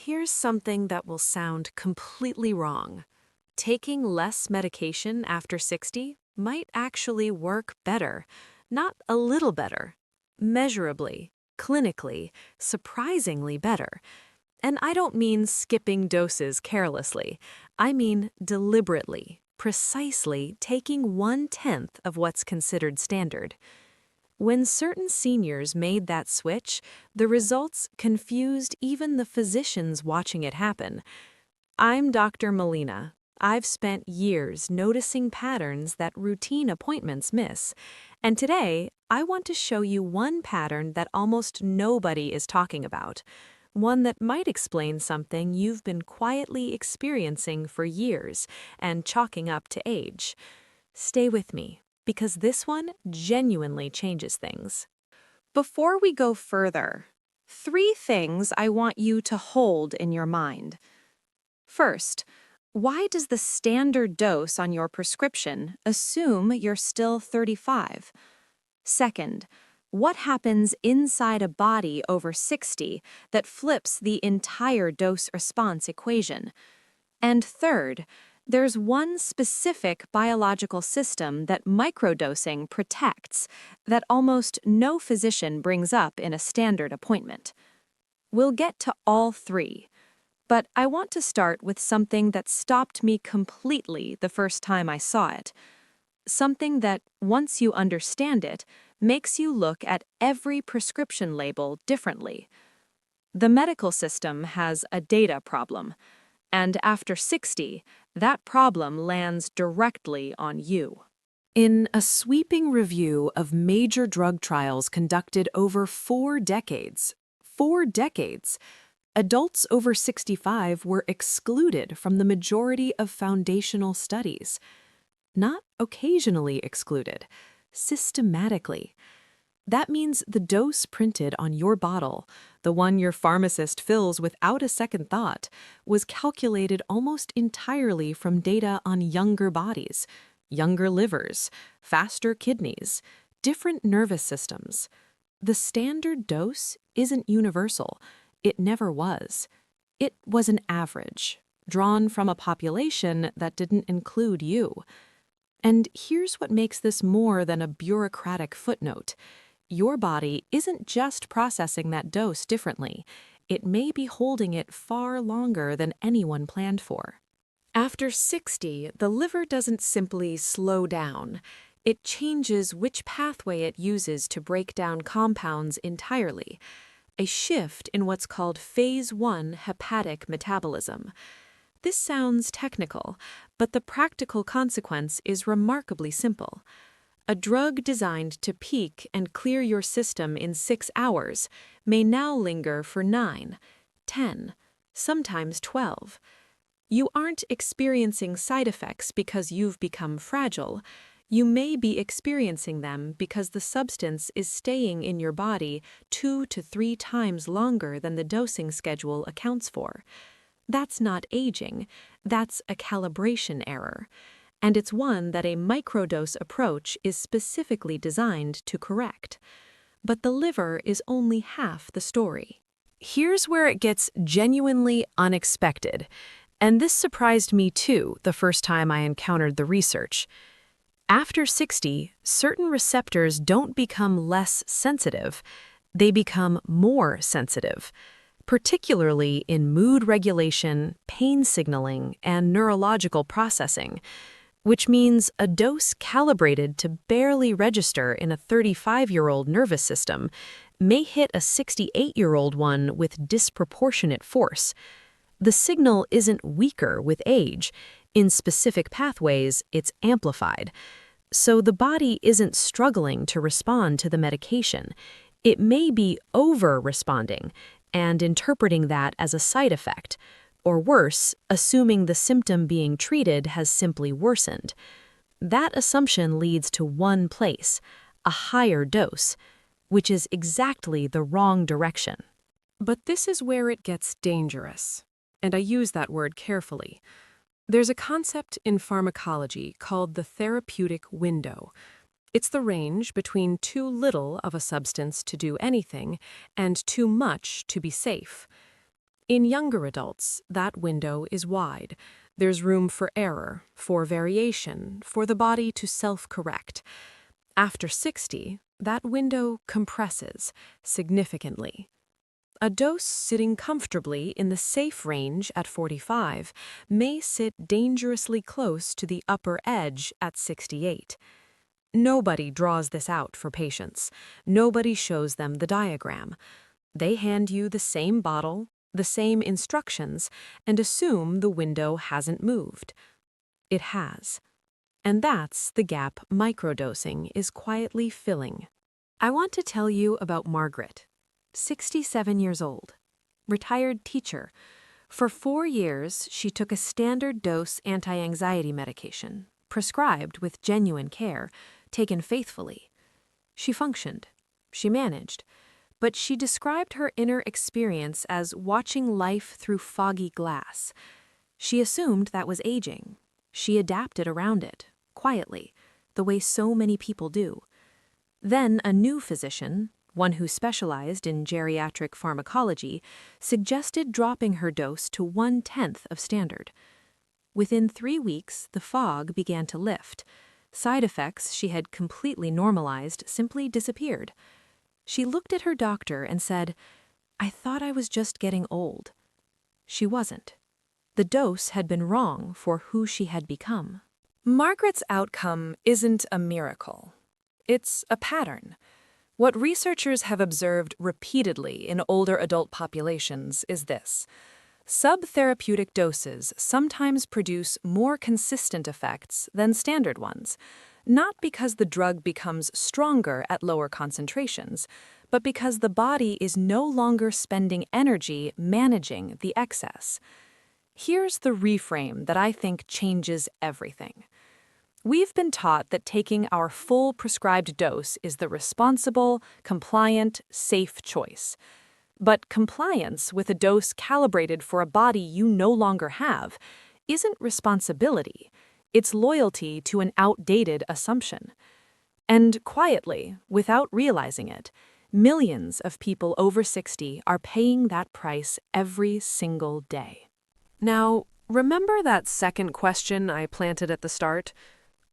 Here's something that will sound completely wrong. Taking less medication after 60 might actually work better, not a little better, measurably, clinically, surprisingly better. And I don't mean skipping doses carelessly. I mean deliberately, precisely taking 1/10 of what's considered standard. When certain seniors made that switch, the results confused even the physicians watching it happen. I'm Dr. Melina. I've spent years noticing patterns that routine appointments miss, and today I want to show you one pattern that almost nobody is talking about, one that might explain something you've been quietly experiencing for years and chalking up to age. Stay with me, because this one genuinely changes things. Before we go further, 3 things I want you to hold in your mind. First, why does the standard dose on your prescription assume you're still 35? Second, what happens inside a body over 60 that flips the entire dose-response equation? And third, there's one specific biological system that microdosing protects that almost no physician brings up in a standard appointment. We'll get to all 3. But I want to start with something that stopped me completely the first time I saw it. Something that, once you understand it, makes you look at every prescription label differently. The medical system has a data problem, and after 60, that problem lands directly on you. In a sweeping review of major drug trials conducted over 4 decades, adults over 65 were excluded from the majority of foundational studies. Not occasionally excluded, systematically. That means the dose printed on your bottle, the one your pharmacist fills without a second thought, was calculated almost entirely from data on younger bodies, younger livers, faster kidneys, different nervous systems. The standard dose isn't universal. It never was. It was an average, drawn from a population that didn't include you. And here's what makes this more than a bureaucratic footnote. Your body isn't just processing that dose differently. It may be holding it far longer than anyone planned for. After 60, the liver doesn't simply slow down. It changes which pathway it uses to break down compounds entirely. A shift in what's called phase 1 hepatic metabolism. This sounds technical, but the practical consequence is remarkably simple. A drug designed to peak and clear your system in 6 hours may now linger for 9, 10, sometimes 12. You aren't experiencing side effects because you've become fragile. You may be experiencing them because the substance is staying in your body 2 to 3 times longer than the dosing schedule accounts for. That's not aging, that's a calibration error. And it's one that a microdose approach is specifically designed to correct. But the liver is only half the story. Here's where it gets genuinely unexpected. And this surprised me too the first time I encountered the research. After 60, certain receptors don't become less sensitive, they become more sensitive, particularly in mood regulation, pain signaling, and neurological processing, which means a dose calibrated to barely register in a 35-year-old nervous system may hit a 68-year-old one with disproportionate force. The signal isn't weaker with age. In specific pathways, it's amplified. So the body isn't struggling to respond to the medication. It may be over-responding and interpreting that as a side effect, or worse, assuming the symptom being treated has simply worsened. That assumption leads to one place, a higher dose, which is exactly the wrong direction. But this is where it gets dangerous, and I use that word carefully. There's a concept in pharmacology called the therapeutic window. It's the range between too little of a substance to do anything and too much to be safe. In younger adults, that window is wide. There's room for error, for variation, for the body to self-correct. After 60, that window compresses significantly. A dose sitting comfortably in the safe range at 45 may sit dangerously close to the upper edge at 68. Nobody draws this out for patients. Nobody shows them the diagram. They hand you the same bottle, the same instructions, and assume the window hasn't moved. It has. And that's the gap microdosing is quietly filling. I want to tell you about Margaret, 67 years old, retired teacher. For 4 years, she took a standard dose anti-anxiety medication, prescribed with genuine care, taken faithfully. She functioned. She managed. But she described her inner experience as watching life through foggy glass. She assumed that was aging. She adapted around it, quietly, the way so many people do. Then a new physician, one who specialized in geriatric pharmacology, suggested dropping her dose to 1/10 of standard. Within 3 weeks, the fog began to lift. Side effects she had completely normalized simply disappeared. She looked at her doctor and said, "I thought I was just getting old." She wasn't. The dose had been wrong for who she had become. Margaret's outcome isn't a miracle. It's a pattern. What researchers have observed repeatedly in older adult populations is this. Subtherapeutic doses sometimes produce more consistent effects than standard ones, not because the drug becomes stronger at lower concentrations, but because the body is no longer spending energy managing the excess. Here's the reframe that I think changes everything. We've been taught that taking our full prescribed dose is the responsible, compliant, safe choice. But compliance with a dose calibrated for a body you no longer have isn't responsibility. It's loyalty to an outdated assumption. And quietly, without realizing it, millions of people over 60 are paying that price every single day. Now, remember that second question I planted at the start?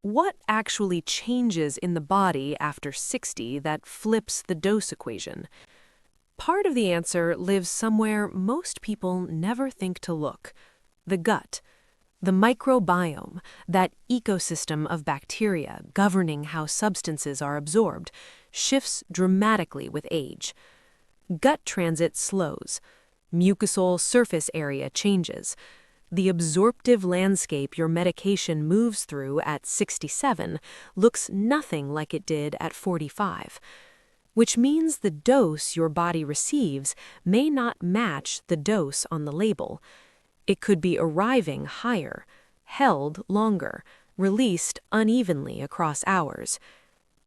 What actually changes in the body after 60 that flips the dose equation? Part of the answer lives somewhere most people never think to look: the gut. The microbiome, that ecosystem of bacteria governing how substances are absorbed, shifts dramatically with age. Gut transit slows. Mucosal surface area changes. The absorptive landscape your medication moves through at 67 looks nothing like it did at 45, which means the dose your body receives may not match the dose on the label. It could be arriving higher, held longer, released unevenly across hours.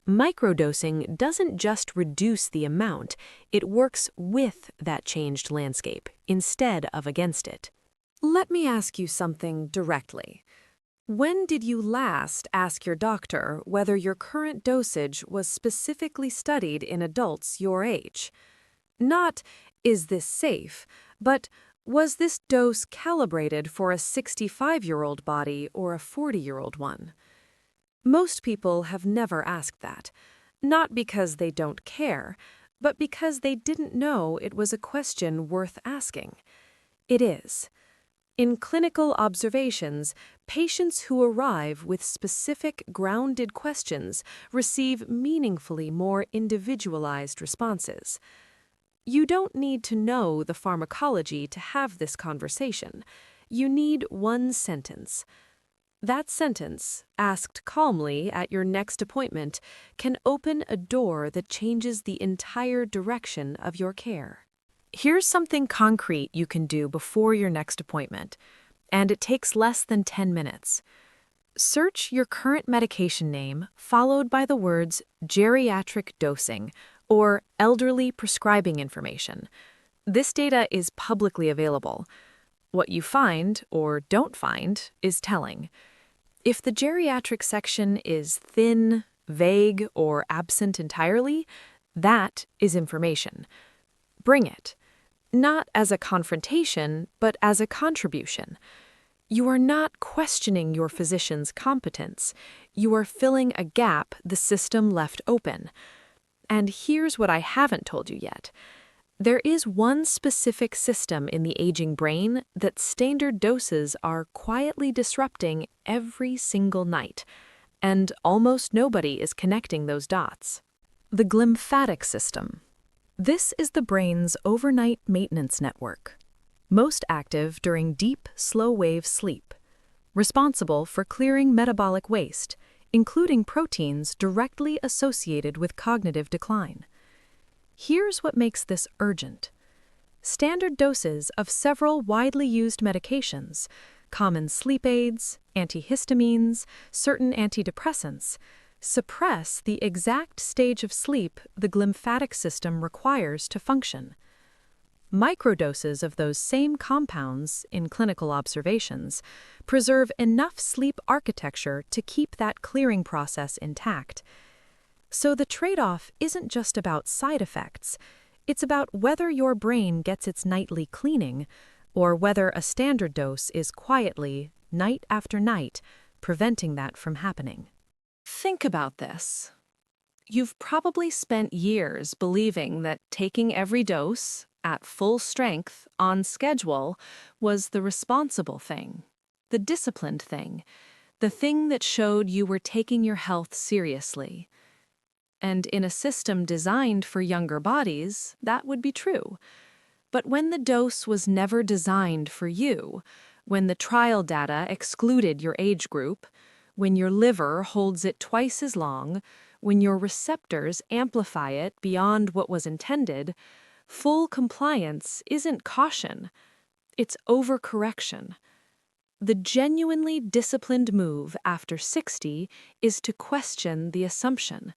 Microdosing doesn't just reduce the amount, it works with that changed landscape instead of against it. Let me ask you something directly. When did you last ask your doctor whether your current dosage was specifically studied in adults your age? Not, is this safe, but was this dose calibrated for a 65-year-old body or a 40-year-old one? Most people have never asked that, not because they don't care, but because they didn't know it was a question worth asking. It is. In clinical observations, patients who arrive with specific, grounded questions receive meaningfully more individualized responses. You don't need to know the pharmacology to have this conversation. You need one sentence. That sentence, asked calmly at your next appointment, can open a door that changes the entire direction of your care. Here's something concrete you can do before your next appointment, and it takes less than 10 minutes. Search your current medication name followed by the words geriatric dosing or elderly prescribing information. This data is publicly available. What you find or don't find is telling. If the geriatric section is thin, vague, or absent entirely, that is information. Bring it. Not as a confrontation, but as a contribution. You are not questioning your physician's competence. You are filling a gap the system left open. And here's what I haven't told you yet. There is one specific system in the aging brain that standard doses are quietly disrupting every single night, and almost nobody is connecting those dots. The glymphatic system. This is the brain's overnight maintenance network, most active during deep, slow-wave sleep, responsible for clearing metabolic waste, including proteins directly associated with cognitive decline. Here's what makes this urgent. Standard doses of several widely used medications, common sleep aids, antihistamines, certain antidepressants, suppress the exact stage of sleep the glymphatic system requires to function. Microdoses of those same compounds, in clinical observations, preserve enough sleep architecture to keep that clearing process intact. So the trade-off isn't just about side effects, it's about whether your brain gets its nightly cleaning, or whether a standard dose is quietly, night after night, preventing that from happening. Think about this. You've probably spent years believing that taking every dose, at full strength, on schedule, was the responsible thing, the disciplined thing, the thing that showed you were taking your health seriously. And in a system designed for younger bodies, that would be true. But when the dose was never designed for you, when the trial data excluded your age group, when your liver holds it twice as long, when your receptors amplify it beyond what was intended, full compliance isn't caution, it's overcorrection. The genuinely disciplined move after 60 is to question the assumption,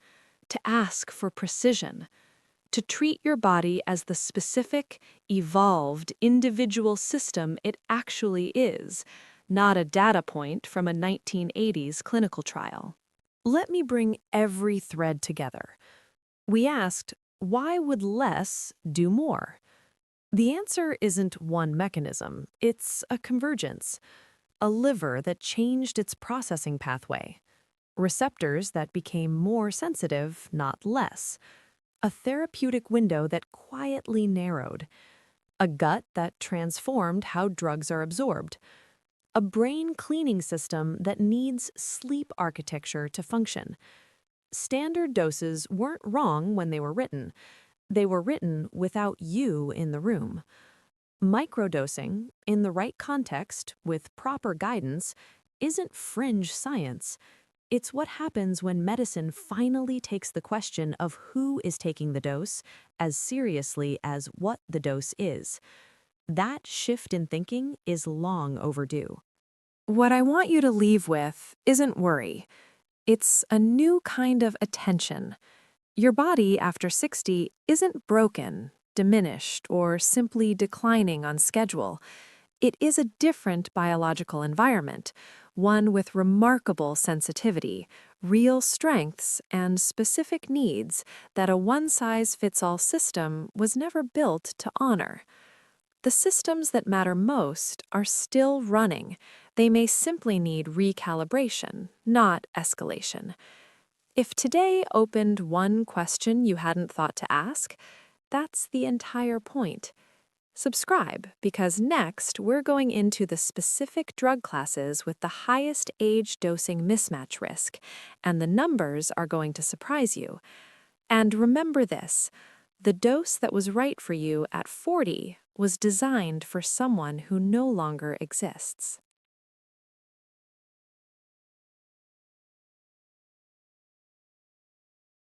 to ask for precision, to treat your body as the specific, evolved, individual system it actually is, not a data point from a 1980s clinical trial. Let me bring every thread together. We asked, why would less do more? The answer isn't one mechanism, it's a convergence. A liver that changed its processing pathway. Receptors that became more sensitive, not less. A therapeutic window that quietly narrowed. A gut that transformed how drugs are absorbed. A brain cleaning system that needs sleep architecture to function. Standard doses weren't wrong when they were written. They were written without you in the room. Microdosing, in the right context, with proper guidance, isn't fringe science. It's what happens when medicine finally takes the question of who is taking the dose as seriously as what the dose is. That shift in thinking is long overdue. What I want you to leave with isn't worry. It's a new kind of attention. Your body after 60 isn't broken, diminished, or simply declining on schedule. It is a different biological environment, one with remarkable sensitivity, real strengths, and specific needs that a one-size-fits-all system was never built to honor. The systems that matter most are still running. They may simply need recalibration, not escalation. If today opened one question you hadn't thought to ask, that's the entire point. Subscribe, because next we're going into the specific drug classes with the highest age dosing mismatch risk, and the numbers are going to surprise you. And remember this, the dose that was right for you at 40 was designed for someone who no longer exists.